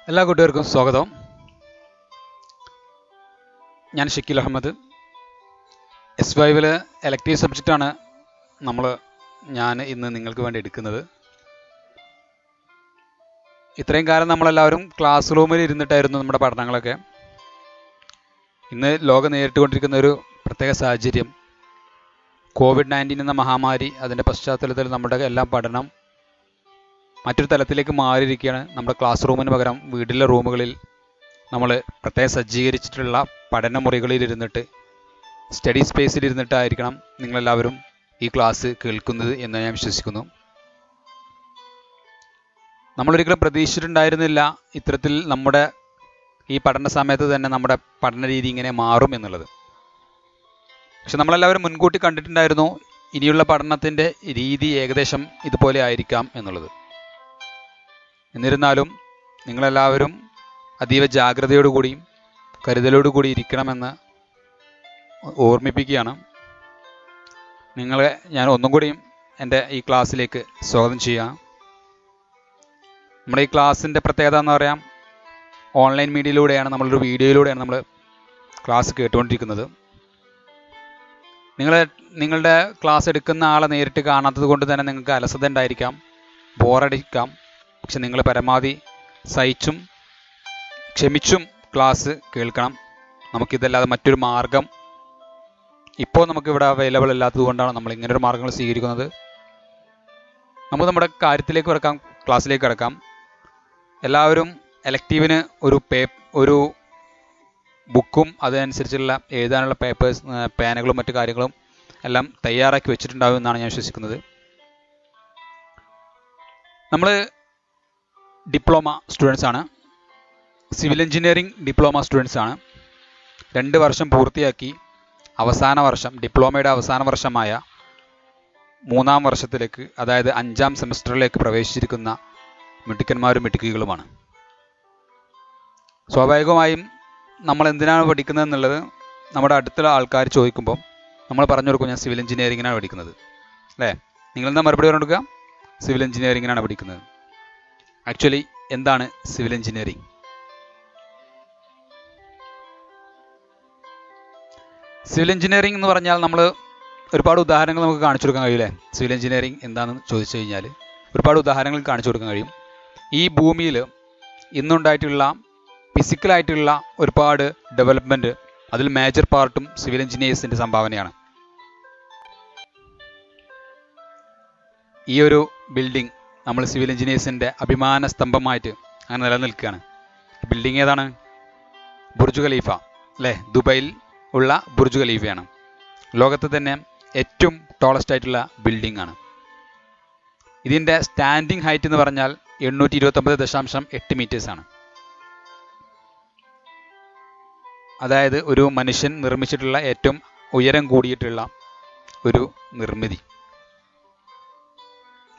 എല്ലാ കൂട്ടുകാർക്കും സ്വാഗതം. ഞാൻ ഷക്കീൽ അഹമ്മദ്. S5 എലക്ടീവ് സബ്ജക്റ്റാണ് ഞാൻ ഇന്ന് നിങ്ങൾക്ക് വേണ്ടി എടുക്കുന്നത്. ഇത്രയും കാലം നമ്മളെല്ലാവരും ക്ലാസ് റൂമിൽ ഇരുന്നിട്ടായിരുന്നു നമ്മുടെ പഠനങ്ങളൊക്കെ. ഇന്ന് ലോകം നേരിട്ടുകൊണ്ടിരിക്കുന്ന ഒരു പ്രത്യേക സാഹചര്യം, COVID-19 എന്ന മഹാമാരി, അതിൻ്റെ പശ്ചാത്തലത്തിൽ നമ്മുടെ എല്ലാം പഠനം മറ്റൊരു തലത്തിലേക്ക് മാറിയിരിക്കുകയാണ്. നമ്മുടെ ക്ലാസ് റൂമിന് പകരം വീട്ടിലെ റൂമുകളിൽ നമ്മൾ പ്രത്യേകം സജ്ജീകരിച്ചിട്ടുള്ള പഠനമുറികളിൽ ഇരുന്നിട്ട്, സ്റ്റഡി സ്പേസിൽ ഇരുന്നിട്ടായിരിക്കണം നിങ്ങളെല്ലാവരും ഈ ക്ലാസ് കേൾക്കുന്നത് എന്ന് ഞാൻ വിശ്വസിക്കുന്നു. നമ്മളൊരിക്കലും പ്രതീക്ഷിച്ചിട്ടുണ്ടായിരുന്നില്ല ഇത്തരത്തിൽ നമ്മുടെ ഈ പഠന സമയത്ത് തന്നെ നമ്മുടെ പഠന രീതി ഇങ്ങനെ മാറും എന്നുള്ളത്. പക്ഷെ നമ്മളെല്ലാവരും മുൻകൂട്ടി കണ്ടിട്ടുണ്ടായിരുന്നു ഇനിയുള്ള പഠനത്തിൻ്റെ രീതി ഏകദേശം ഇതുപോലെ ആയിരിക്കാം എന്നുള്ളത്. എന്നിരുന്നാലും നിങ്ങളെല്ലാവരും അതീവ ജാഗ്രതയോടുകൂടിയും കരുതലോടുകൂടി ഇരിക്കണമെന്ന് ഓർമ്മിപ്പിക്കുകയാണ്. നിങ്ങളെ ഞാൻ ഒന്നും കൂടിയും എൻ്റെ ഈ ക്ലാസ്സിലേക്ക് സ്വാഗതം ചെയ്യാം. നമ്മുടെ ഈ ക്ലാസ്സിൻ്റെ പ്രത്യേകത എന്ന് പറയാം, ഓൺലൈൻ മീഡിയയിലൂടെയാണ്, നമ്മളൊരു വീഡിയോയിലൂടെയാണ് നമ്മൾ ക്ലാസ് കേട്ടുകൊണ്ടിരിക്കുന്നത്. നിങ്ങളുടെ ക്ലാസ് എടുക്കുന്ന ആളെ നേരിട്ട് കാണാത്തത് കൊണ്ട് തന്നെ നിങ്ങൾക്ക് അലസത ഉണ്ടായിരിക്കാം, ബോറടിക്കാം. പക്ഷെ നിങ്ങൾ പരമാവധി സഹിച്ചും ക്ഷമിച്ചും ക്ലാസ് കേൾക്കണം. നമുക്കിതല്ലാതെ മറ്റൊരു മാർഗം ഇപ്പോൾ നമുക്കിവിടെ അവൈലബിൾ അല്ലാത്തത് കൊണ്ടാണ് നമ്മൾ ഇങ്ങനൊരു മാർഗ്ഗങ്ങൾ സ്വീകരിക്കുന്നത്. നമുക്ക് നമ്മുടെ കാര്യത്തിലേക്ക് കിടക്കാം, ക്ലാസ്സിലേക്ക് കിടക്കാം. എല്ലാവരും എലക്റ്റീവിന് ഒരു ബുക്കും അതനുസരിച്ചുള്ള എഴുതാനുള്ള പേനകളും മറ്റു കാര്യങ്ങളും എല്ലാം തയ്യാറാക്കി വെച്ചിട്ടുണ്ടാകും എന്നാണ് ഞാൻ വിശ്വസിക്കുന്നത്. നമ്മൾ ഡിപ്ലോമ സ്റ്റുഡൻസ് ആണ്, സിവിൽ എഞ്ചിനീയറിംഗ് ഡിപ്ലോമ സ്റ്റുഡൻസ് ആണ്. 2 വർഷം പൂർത്തിയാക്കി അവസാന വർഷം, ഡിപ്ലോമയുടെ അവസാന വർഷമായ 3-ാം വർഷത്തിലേക്ക്, അതായത് 5-ാം സെമസ്റ്ററിലേക്ക് പ്രവേശിച്ചിരിക്കുന്ന മിടുക്കന്മാരും മിടുക്കികളുമാണ്. സ്വാഭാവികമായും നമ്മൾ എന്തിനാണ് പഠിക്കുന്നത് എന്നുള്ളത് നമ്മുടെ അടുത്തുള്ള ആൾക്കാർ ചോദിക്കുമ്പോൾ നമ്മൾ പറഞ്ഞു കൊടുക്കും, ഞാൻ സിവിൽ എഞ്ചിനീയറിങ്ങിനാണ് പഠിക്കുന്നത്, അല്ലേ? നിങ്ങളെന്താ മറുപടി പറഞ്ഞു കൊടുക്കുക? സിവിൽ എഞ്ചിനീയറിങ്ങിനാണ് പഠിക്കുന്നത്. ആക്ച്വലി എന്താണ് സിവിൽ എഞ്ചിനീയറിംഗ്? സിവിൽ എഞ്ചിനീയറിംഗ് എന്ന് പറഞ്ഞാൽ നമ്മൾ ഒരുപാട് ഉദാഹരണങ്ങൾ നമുക്ക് കാണിച്ചു കൊടുക്കാൻ കഴിയില്ലേ? സിവിൽ എഞ്ചിനീയറിംഗ് എന്താണെന്ന് ചോദിച്ചു കഴിഞ്ഞാൽ ഒരുപാട് ഉദാഹരണങ്ങൾ കാണിച്ചു കൊടുക്കാൻ കഴിയും. ഈ ഭൂമിയിൽ ഇന്നുണ്ടായിട്ടുള്ള ഫിസിക്കലായിട്ടുള്ള ഒരുപാട് ഡെവലപ്മെൻറ്റ്, അതിൽ മേജർ പാർട്ടും സിവിൽ എഞ്ചിനീയേഴ്സിൻ്റെ സംഭാവനയാണ്. ഈ ഒരു ബിൽഡിംഗ് നമ്മൾ സിവിൽ എഞ്ചിനീയേഴ്സിൻ്റെ അഭിമാന സ്തംഭമായിട്ട് അങ്ങനെ നിലനിൽക്കുകയാണ്. ബിൽഡിംഗ് ഏതാണ്? ബുർജ് ഖലീഫ, അല്ലേ? ദുബൈയിൽ ഉള്ള ബുർജ് ഖലീഫയാണ്. ലോകത്ത് തന്നെ ഏറ്റവും ടോളസ്റ്റ് ആയിട്ടുള്ള ബിൽഡിംഗ് ആണ്. ഇതിൻ്റെ സ്റ്റാൻഡിംഗ് ഹൈറ്റ് എന്ന് പറഞ്ഞാൽ 829.8 മീറ്റേഴ്സാണ്. അതായത് ഒരു മനുഷ്യൻ നിർമ്മിച്ചിട്ടുള്ള ഏറ്റവും ഉയരം കൂടിയിട്ടുള്ള ഒരു നിർമ്മിതി.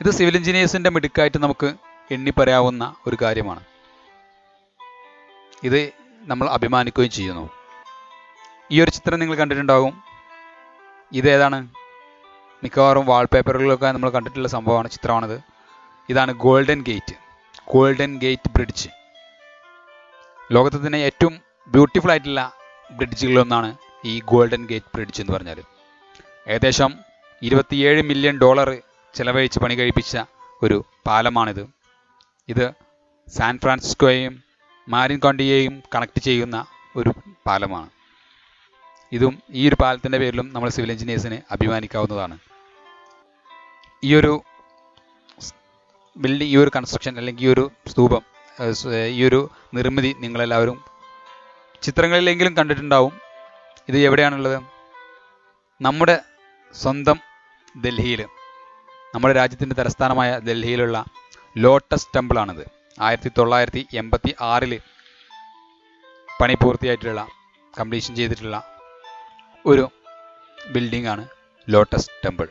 ഇത് സിവിൽ എഞ്ചിനീയേഴ്സിൻ്റെ മിടുക്കായിട്ട് നമുക്ക് എണ്ണിപ്പറയാവുന്ന ഒരു കാര്യമാണ്. ഇത് നമ്മൾ അഭിമാനിക്കുകയും ചെയ്യുന്നു. ഈ ഒരു ചിത്രം നിങ്ങൾ കണ്ടിട്ടുണ്ടാകും. ഇതേതാണ്? മിക്കവാറും വാൾപേപ്പറുകളിലൊക്കെ നമ്മൾ കണ്ടിട്ടുള്ള സംഭവമാണ്, ചിത്രമാണിത്. ഇതാണ് ഗോൾഡൻ ഗേറ്റ് ബ്രിഡ്ജ്. ലോകത്തെ തന്നെ ഏറ്റവും ബ്യൂട്ടിഫുൾ ആയിട്ടുള്ള ബ്രിഡ്ജുകളിലൊന്നാണ് ഈ ഗോൾഡൻ ഗേറ്റ് ബ്രിഡ്ജ് എന്ന് പറഞ്ഞാൽ. ഏകദേശം $27 മില്യൺ ചെലവഴിച്ച് പണി കഴിപ്പിച്ച ഒരു പാലമാണിത്. ഇത് സാൻ ഫ്രാൻസിസ്കോയെയും മാരിൻ കോണ്ടിയെയും കണക്ട് ചെയ്യുന്ന ഒരു പാലമാണ്. ഈ ഒരു പാലത്തിൻ്റെ പേരിലും നമ്മൾ സിവിൽ എഞ്ചിനീയേഴ്സിന് അഭിമാനിക്കാവുന്നതാണ്. ഈ ഒരു ബിൽഡിംഗ്, ഈ ഒരു കൺസ്ട്രക്ഷൻ, അല്ലെങ്കിൽ ഈ ഒരു സ്തൂപം, ഈ ഒരു നിർമ്മിതി നിങ്ങളെല്ലാവരും ചിത്രങ്ങളിലെങ്കിലും കണ്ടിട്ടുണ്ടാവും. ഇത് എവിടെയാണുള്ളത്? നമ്മുടെ സ്വന്തം ഡൽഹിയിൽ, നമ്മുടെ രാജ്യത്തിൻ്റെ തലസ്ഥാനമായ ഡൽഹിയിലുള്ള ലോട്ടസ് ടെമ്പിളാണിത്. 1986 പണി പൂർത്തിയായിട്ടുള്ള, കംപ്ലീഷൻ ചെയ്തിട്ടുള്ള ഒരു ബിൽഡിംഗ് ആണ് ലോട്ടസ് ടെമ്പിൾ.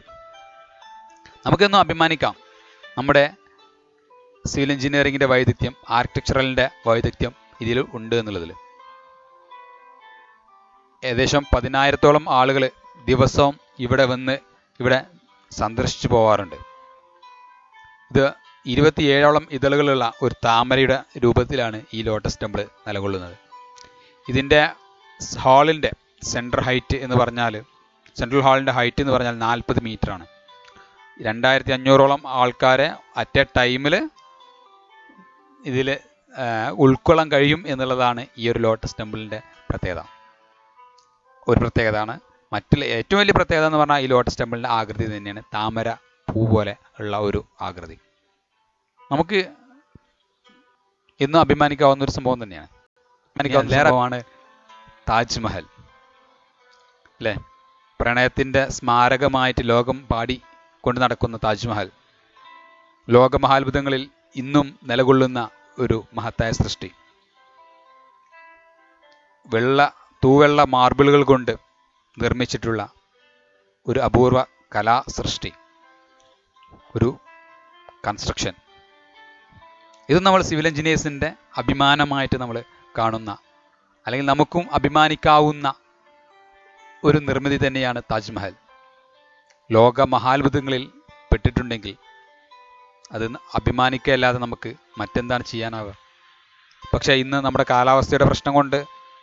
നമുക്കൊന്നും അഭിമാനിക്കാം നമ്മുടെ സിവിൽ എഞ്ചിനീയറിങ്ങിൻ്റെ വൈദഗ്ധ്യം, ആർക്കിടെക്ചറലിൻ്റെ വൈദഗ്ധ്യം ഇതിൽ ഉണ്ട് എന്നുള്ളതിൽ. ഏകദേശം 10,000-ഓളം ആളുകൾ ദിവസവും ഇവിടെ സന്ദർശിച്ചു പോവാറുണ്ട്. ഇത് 27ഓളം ഇതളുകളുള്ള ഒരു താമരയുടെ രൂപത്തിലാണ് ഈ ലോട്ടസ് ടെമ്പിൾ നിലകൊള്ളുന്നത്. ഇതിൻ്റെ ഹാളിൻ്റെ സെൻട്രൽ ഹൈറ്റ് എന്ന് പറഞ്ഞാൽ, സെൻട്രൽ ഹാളിൻ്റെ ഹൈറ്റ് എന്ന് പറഞ്ഞാൽ 40 മീറ്ററാണ്. 2500ഓളം ആൾക്കാരെ അറ്റ് എ ടൈമിൽ ഇതിൽ ഉൾക്കൊള്ളാൻ കഴിയും എന്നുള്ളതാണ് ഈ ഒരു ലോട്ടസ് ടെമ്പിളിൻ്റെ പ്രത്യേകത. ഒരു പ്രത്യേകതയാണ്. മറ്റുള്ള ഏറ്റവും വലിയ പ്രത്യേകത എന്ന് പറഞ്ഞാൽ ഈ ലോട്ടസ് ടെമ്പിളിൻ്റെ ആകൃതി തന്നെയാണ്. താമര പൂ പോലെ ഉള്ള ഒരു ആകൃതി. നമുക്ക് ഇന്നും അഭിമാനിക്കാവുന്ന ഒരു സംഭവം തന്നെയാണ്. അഭിമാനിക്കാവുന്ന സംഭവമാണ് താജ്മഹൽ, അല്ലേ? പ്രണയത്തിൻ്റെ സ്മാരകമായിട്ട് ലോകം പാടി കൊണ്ട് നടക്കുന്ന താജ്മഹൽ ലോകമഹാത്ഭുതങ്ങളിൽ ഇന്നും നിലകൊള്ളുന്ന ഒരു മഹത്തായ സൃഷ്ടി. തൂവെള്ള മാർബിളുകൾ കൊണ്ട് നിർമ്മിച്ചിട്ടുള്ള ഒരു അപൂർവ കലാ സൃഷ്ടി, ഒരു കൺസ്ട്രക്ഷൻ. ഇത് നമ്മൾ സിവിൽ എഞ്ചിനീയേഴ്സിൻ്റെ അഭിമാനമായിട്ട് നമ്മൾ കാണുന്ന, അല്ലെങ്കിൽ നമുക്കും അഭിമാനിക്കാവുന്ന ഒരു നിർമ്മിതി തന്നെയാണ് താജ്മഹൽ. ലോക മഹാത്ഭുതങ്ങളിൽ പെട്ടിട്ടുണ്ടെങ്കിൽ അത് അഭിമാനിക്കല്ലാതെ നമുക്ക് മറ്റെന്താണ് ചെയ്യാനാവുക? പക്ഷേ ഇന്ന് നമ്മുടെ കാലാവസ്ഥയുടെ പ്രശ്നം കൊണ്ട്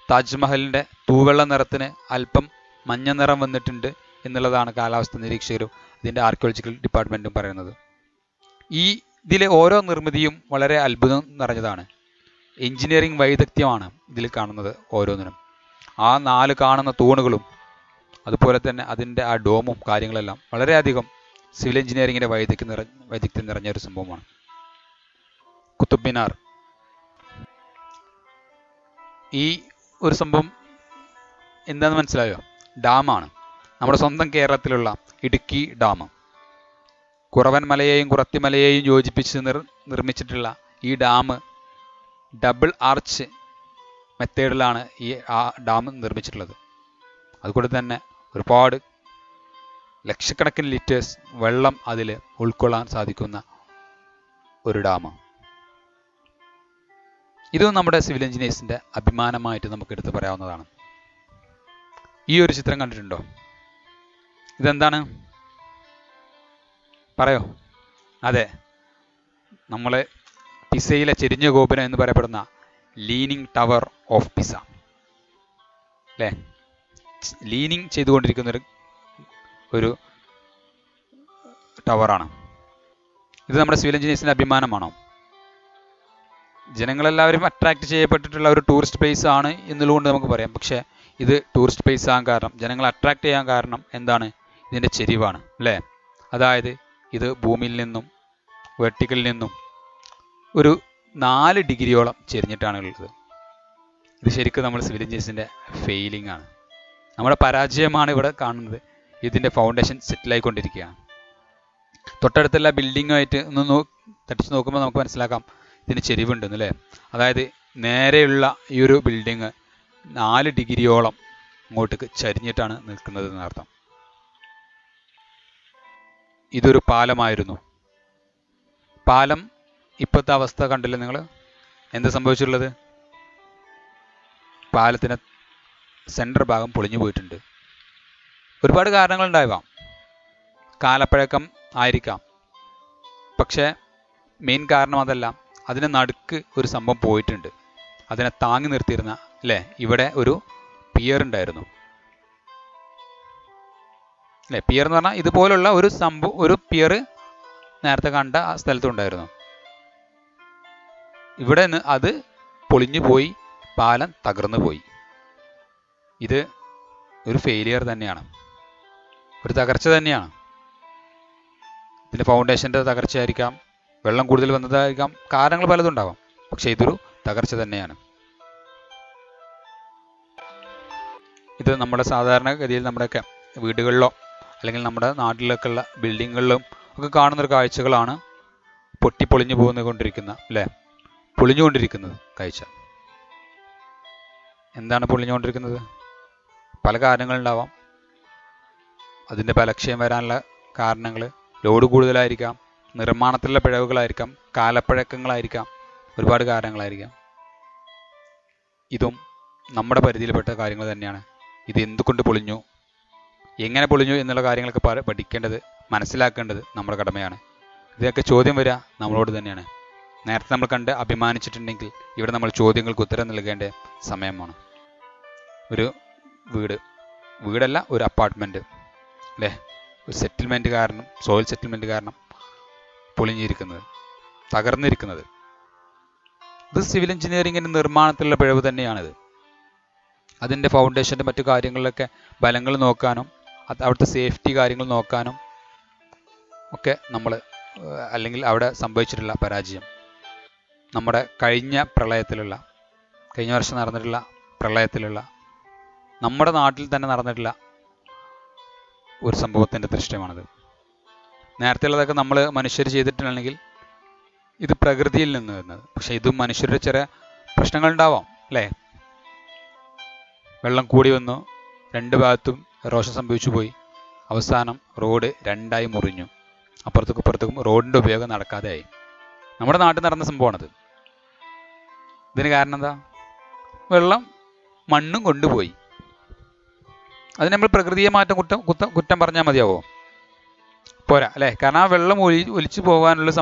താജ്മഹലിൻ്റെ തൂവെള്ള നിറത്തിന് അല്പം മഞ്ഞ നിറം വന്നിട്ടുണ്ട് എന്നുള്ളതാണ് കാലാവസ്ഥ നിരീക്ഷകരും ഇതിൻ്റെ ആർക്കിയോളജിക്കൽ ഡിപ്പാർട്ട്മെൻറ്റും പറയുന്നത്. ഇതിലെ ഓരോ നിർമ്മിതിയും വളരെ അത്ഭുതം നിറഞ്ഞതാണ്. എഞ്ചിനീയറിംഗ് വൈദഗ്ധ്യമാണ് ഇതിൽ കാണുന്നത് ഓരോന്നിനും. ആ 4 കാണുന്ന തൂണുകളും അതുപോലെ തന്നെ അതിൻ്റെ ആ ഡോമും കാര്യങ്ങളെല്ലാം വളരെയധികം സിവിൽ എഞ്ചിനീയറിങ്ങിൻ്റെ വൈദഗ്ധ്യം നിറഞ്ഞ ഒരു സംഭവമാണ്. കുത്തുബ് മിനാർ, ഈ ഒരു സംഭവം എന്താണെന്ന് മനസ്സിലായോ? ഡാമാണ്. നമ്മുടെ സ്വന്തം കേരളത്തിലുള്ള ഇടുക്കി ഡാം. കുറവൻ മലയെയും കുറത്തിമലയെയും യോജിപ്പിച്ച് നിർമ്മിച്ചിട്ടുള്ള ഈ ഡാം ഡബിൾ ആർച്ച് മെത്തേഡിലാണ് ആ ഡാം നിർമ്മിച്ചിട്ടുള്ളത്. അതുകൊണ്ട് തന്നെ ഒരുപാട് ലക്ഷക്കണക്കിന് ലിറ്റേഴ്സ് വെള്ളം അതിൽ ഉൾക്കൊള്ളാൻ സാധിക്കുന്ന ഒരു ഡാം. ഇതും നമ്മുടെ സിവിൽ എഞ്ചിനീയേഴ്സിൻ്റെ അഭിമാനമായിട്ട് നമുക്ക് എടുത്തു പറയാവുന്നതാണ്. ഈ ഒരു ചിത്രം കണ്ടിട്ടുണ്ടോ? ഇതെന്താണ്? പറയോ? അതെ, നമ്മൾ പിസയിലെ ചെരിഞ്ഞ ഗോപുരം എന്ന് പറയപ്പെടുന്ന ലീനിങ് ടവർ ഓഫ് പിസ, അല്ലേ? ലീനിങ് ചെയ്തുകൊണ്ടിരിക്കുന്ന ഒരു ടവറാണ് ഇത്. നമ്മുടെ സിവിൽ എഞ്ചിനീയേഴ്സിൻ്റെ അഭിമാനമാണോ? ജനങ്ങളെല്ലാവരും അട്രാക്ട് ചെയ്യപ്പെട്ടിട്ടുള്ള ഒരു ടൂറിസ്റ്റ് പ്ലേസ് ആണ് എന്നുള്ളതുകൊണ്ട് നമുക്ക് പറയാം. പക്ഷേ ഇത് ടൂറിസ്റ്റ് പ്ലേസ് ആകാൻ കാരണം, ജനങ്ങളെ അട്രാക്ട് ചെയ്യാൻ കാരണം എന്താണ്? ഇതിൻ്റെ ചെരിവാണ്, അല്ലേ? അതായത് ഇത് ഭൂമിയിൽ നിന്നും വെർട്ടിക്കലിൽ നിന്നും ഒരു 4 ഡിഗ്രിയോളം ചെരിഞ്ഞിട്ടാണ് ഉള്ളത്. ഇത് ശരിക്കും നമ്മൾ സിവിൽ എഞ്ചിനീയേഴ്സിൻ്റെ ഫെയിലിംഗ് ആണ്, നമ്മുടെ പരാജയമാണ് ഇവിടെ കാണുന്നത്. ഇതിൻ്റെ ഫൗണ്ടേഷൻ സെറ്റിലായിക്കൊണ്ടിരിക്കുകയാണ്. തൊട്ടടുത്തുള്ള ബിൽഡിങ്ങുമായിട്ട് ഒന്ന് തട്ടിച്ച് നോക്കുമ്പോൾ നമുക്ക് മനസ്സിലാക്കാം ഇതിന് ചെരിവുണ്ടെന്ന്, അല്ലേ? അതായത് നേരെയുള്ള ഈ ഒരു ബിൽഡിങ് 4 ഡിഗ്രിയോളം ഇങ്ങോട്ടേക്ക് ചരിഞ്ഞിട്ടാണ് നിൽക്കുന്നത് എന്നർത്ഥം. ഇതൊരു പാലമായിരുന്നു. പാലം ഇപ്പോഴത്തെ അവസ്ഥ കണ്ടില്ലേ നിങ്ങൾ? എന്ത് സംഭവിച്ചിട്ടുള്ളത്? പാലത്തിന് സെൻറ്റർ ഭാഗം പൊളിഞ്ഞു പോയിട്ടുണ്ട്. ഒരുപാട് കാരണങ്ങളുണ്ടാവാം, കാലപ്പഴക്കം ആയിരിക്കാം. പക്ഷേ മെയിൻ കാരണം അതല്ല. അതിന് നടുക്ക് ഒരു സംഭവം പോയിട്ടുണ്ട്. അതിനെ താങ്ങി നിർത്തിയിരുന്ന, അല്ലേ? ഇവിടെ ഒരു പിയർ ഉണ്ടായിരുന്നു, അല്ലേ? പിയർ എന്ന് പറഞ്ഞാൽ ഇതുപോലുള്ള ഒരു സംഭവം, ഒരു പിയർ നേരത്തെ കണ്ട ആ സ്ഥലത്തുണ്ടായിരുന്നു. ഇവിടെ നിന്ന് അത് പൊളിഞ്ഞു പോയി, പാലം തകർന്നു പോയി. ഇത് ഒരു ഫെയിലിയർ തന്നെയാണ്, ഒരു തകർച്ച തന്നെയാണ്. ഇതിൻ്റെ ഫൗണ്ടേഷൻ്റെ തകർച്ചയായിരിക്കാം, വെള്ളം കൂടുതൽ വന്നതായിരിക്കാം, കാരണങ്ങൾ പലതും ഉണ്ടാവാം. പക്ഷേ ഇതൊരു തകർച്ച തന്നെയാണ്. ഇത് നമ്മുടെ സാധാരണഗതിയിൽ നമ്മുടെയൊക്കെ വീടുകളിലോ അല്ലെങ്കിൽ നമ്മുടെ നാട്ടിലൊക്കെ ഉള്ള ബിൽഡിങ്ങുകളിലും ഒക്കെ കാണുന്നൊരു കാഴ്ചകളാണ്. പൊട്ടിപ്പൊളിഞ്ഞു കൊണ്ടിരിക്കുന്ന, അല്ലേ? പൊളിഞ്ഞുകൊണ്ടിരിക്കുന്നത് കാഴ്ച. എന്താണ് പൊളിഞ്ഞുകൊണ്ടിരിക്കുന്നത്? പല കാരണങ്ങളുണ്ടാവാം. അതിൻ്റെ ബലക്ഷയം വരാനുള്ള കാരണങ്ങൾ ലോഡ് കൂടുതലായിരിക്കാം, നിർമ്മാണത്തിലുള്ള പിഴവുകളായിരിക്കാം, കാലപ്പഴക്കങ്ങളായിരിക്കാം, ഒരുപാട് കാരണങ്ങളായിരിക്കാം. ഇതും നമ്മുടെ പരിധിയിൽപ്പെട്ട കാര്യങ്ങൾ തന്നെയാണ്. ഇത് എന്തുകൊണ്ട് പൊളിഞ്ഞു, എങ്ങനെ പൊളിഞ്ഞു എന്നുള്ള കാര്യങ്ങളൊക്കെ പഠിക്കേണ്ടത്, മനസ്സിലാക്കേണ്ടത് നമ്മുടെ കടമയാണ്. ഇതൊക്കെ ചോദ്യം വരിക നമ്മളോട് തന്നെയാണ്. നേരത്തെ നമ്മൾ കണ്ട് അഭിമാനിച്ചിട്ടുണ്ടെങ്കിൽ ഇവിടെ നമ്മൾ ചോദ്യങ്ങൾക്ക് ഉത്തരം നൽകേണ്ട സമയമാണ്. ഒരു വീടല്ല, ഒരു അപ്പാർട്ട്മെൻറ്റ് അല്ലേ, ഒരു സെറ്റിൽമെൻറ്റ് കാരണം, സോയിൽ സെറ്റിൽമെൻറ്റ് കാരണം പൊളിഞ്ഞിരിക്കുന്നത്, തകർന്നിരിക്കുന്നത്. ഇത് സിവിൽ എഞ്ചിനീയറിങ്ങിൻ്റെ നിർമ്മാണത്തിലുള്ള പിഴവ് തന്നെയാണിത്. അതിൻ്റെ ഫൗണ്ടേഷൻ്റെ മറ്റു കാര്യങ്ങളിലൊക്കെ ബലങ്ങൾ നോക്കാനും അവിടുത്തെ സേഫ്റ്റി കാര്യങ്ങൾ നോക്കാനും ഒക്കെ നമ്മൾ, അല്ലെങ്കിൽ അവിടെ സംഭവിച്ചിട്ടുള്ള പരാജയം, നമ്മുടെ കഴിഞ്ഞ വർഷം നടന്നിട്ടുള്ള പ്രളയത്തിലുള്ള, നമ്മുടെ നാട്ടിൽ തന്നെ നടന്നിട്ടുള്ള ഒരു സംഭവത്തിൻ്റെ ദൃശ്യമാണിത്. നേരത്തെ ഉള്ളതൊക്കെ നമ്മൾ മനുഷ്യർ ചെയ്തിട്ടുണ്ടെങ്കിൽ ഇത് പ്രകൃതിയിൽ നിന്ന് വരുന്നത്. പക്ഷേ ഇതും മനുഷ്യരുടെ ചെറിയ പ്രശ്നങ്ങൾ ഉണ്ടാവാം അല്ലേ. വെള്ളം കൂടി വന്നു, രണ്ട് ഭാഗത്തും എറോഷൻ സംഭവിച്ചു പോയി. അവസാനം റോഡ് രണ്ടായി മുറിഞ്ഞു. അപ്പുറത്തേക്കും ഇപ്പുറത്തേക്കും റോഡിൻ്റെ ഉപയോഗം നടക്കാതെയായി. നമ്മുടെ നാട്ടിൽ നടന്ന സംഭവമാണത്. ഇതിന് കാരണം എന്താ? വെള്ളം മണ്ണും കൊണ്ടുപോയി. അത് നമ്മൾ പ്രകൃതിയെ മാറ്റം കുറ്റം പറഞ്ഞാൽ മതിയാവോ? പോരാ അല്ലേ. കാരണം ആ വെള്ളം ഒലിച്ചു പോകാനുള്ള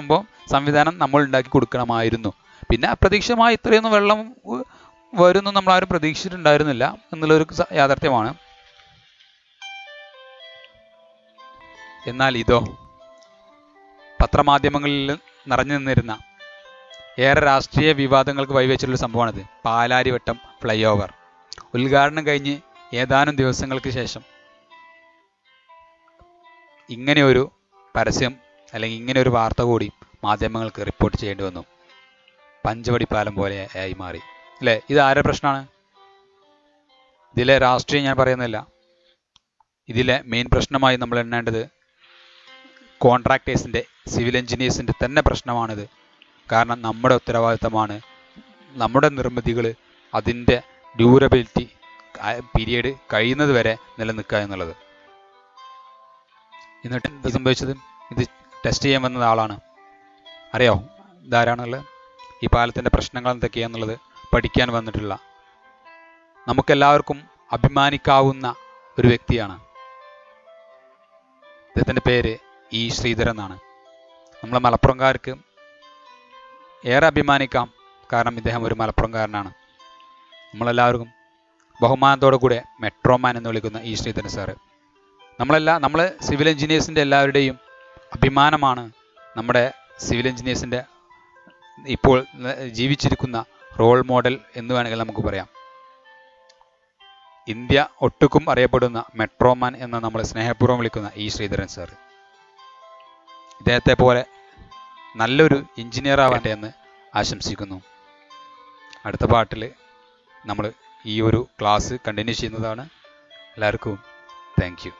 സംവിധാനം നമ്മൾ ഉണ്ടാക്കി കൊടുക്കണമായിരുന്നു. പിന്നെ അപ്രതീക്ഷിതമായി ഇത്രയൊന്നും വെള്ളം വരുന്നു നമ്മളാരും പ്രതീക്ഷിച്ചിട്ടുണ്ടായിരുന്നില്ല എന്നുള്ളൊരു യാഥാർത്ഥ്യമാണ്. എന്നാൽ ഇതോ, പത്രമാധ്യമങ്ങളിൽ നിറഞ്ഞു നിന്നിരുന്ന, ഏറെ രാഷ്ട്രീയ വിവാദങ്ങൾക്ക് വഴിവെച്ചിട്ടുള്ള സംഭവമാണിത്. പാലാരിവട്ടം ഫ്ലൈ ഓവർ ഉദ്ഘാടനം കഴിഞ്ഞ് ഏതാനും ദിവസങ്ങൾക്ക് ശേഷം ഇങ്ങനെയൊരു പരസ്യം അല്ലെങ്കിൽ ഇങ്ങനെയൊരു വാർത്ത കൂടി മാധ്യമങ്ങൾക്ക് റിപ്പോർട്ട് ചെയ്യേണ്ടി വന്നു. പഞ്ചവടി പാലം പോലെ ആയി മാറി അല്ലേ. ഇത് ആരുടെ പ്രശ്നമാണ്? ഇതിലെ രാഷ്ട്രീയം ഞാൻ പറയുന്നില്ല. ഇതിലെ മെയിൻ പ്രശ്നമായി നമ്മൾ എണ്ണേണ്ടത് കോൺട്രാക്ടേഴ്സിൻ്റെ, സിവിൽ എഞ്ചിനീയേഴ്സിൻ്റെ തന്നെ പ്രശ്നമാണിത്. കാരണം നമ്മുടെ ഉത്തരവാദിത്തമാണ് നമ്മുടെ നിർമ്മിതികൾ അതിൻ്റെ ഡ്യൂറബിലിറ്റി പീരീഡ് കഴിയുന്നത് വരെ നിലനിൽക്കുക എന്നുള്ളത്. എന്നിട്ട് എന്ത് സംഭവിച്ചത്? ഇത് ടെസ്റ്റ് ചെയ്യാൻ വന്നത് ആളാണ്. അറിയാമോ ഇതാരാണെന്നുള്ളത്? ഈ പാലത്തിൻ്റെ പ്രശ്നങ്ങൾ എന്തൊക്കെയാണെന്നുള്ളത് പഠിക്കാൻ വന്നിട്ടുള്ള, നമുക്കെല്ലാവർക്കും അഭിമാനിക്കാവുന്ന ഒരു വ്യക്തിയാണ്. ഇദ്ദേഹത്തിൻ്റെ പേര് ഇ. ശ്രീധരൻ എന്നാണ്. നമ്മളെ മലപ്പുറംകാർക്ക് ഏറെ അഭിമാനിക്കാം. കാരണം ഇദ്ദേഹം ഒരു മലപ്പുറംകാരനാണ്. നമ്മളെല്ലാവർക്കും ബഹുമാനത്തോടു കൂടെ മെട്രോമാൻ എന്ന് വിളിക്കുന്ന ഇ. ശ്രീധരൻ സാറ് നമ്മൾ സിവിൽ എഞ്ചിനീയേഴ്സിൻ്റെ എല്ലാവരുടെയും അഭിമാനമാണ്. നമ്മുടെ സിവിൽ എഞ്ചിനീയേഴ്സിൻ്റെ ഇപ്പോൾ ജീവിച്ചിരിക്കുന്ന റോൾ മോഡൽ എന്ന് വേണമെങ്കിൽ നമുക്ക് പറയാം. ഇന്ത്യ ഒട്ടുക്കും അറിയപ്പെടുന്ന മെട്രോമാൻ എന്ന് നമ്മൾ സ്നേഹപൂർവ്വം വിളിക്കുന്ന ഇ. ശ്രീധരൻ സാർ, ഇദ്ദേഹത്തെ പോലെ നല്ലൊരു എഞ്ചിനീയർ ആവട്ടെ എന്ന് ആശംസിക്കുന്നു. അടുത്ത പാട്ടിൽ നമ്മൾ ഈ ഒരു ക്ലാസ് കണ്ടിന്യൂ ചെയ്യുന്നതാണ്. എല്ലാവർക്കും താങ്ക് യു.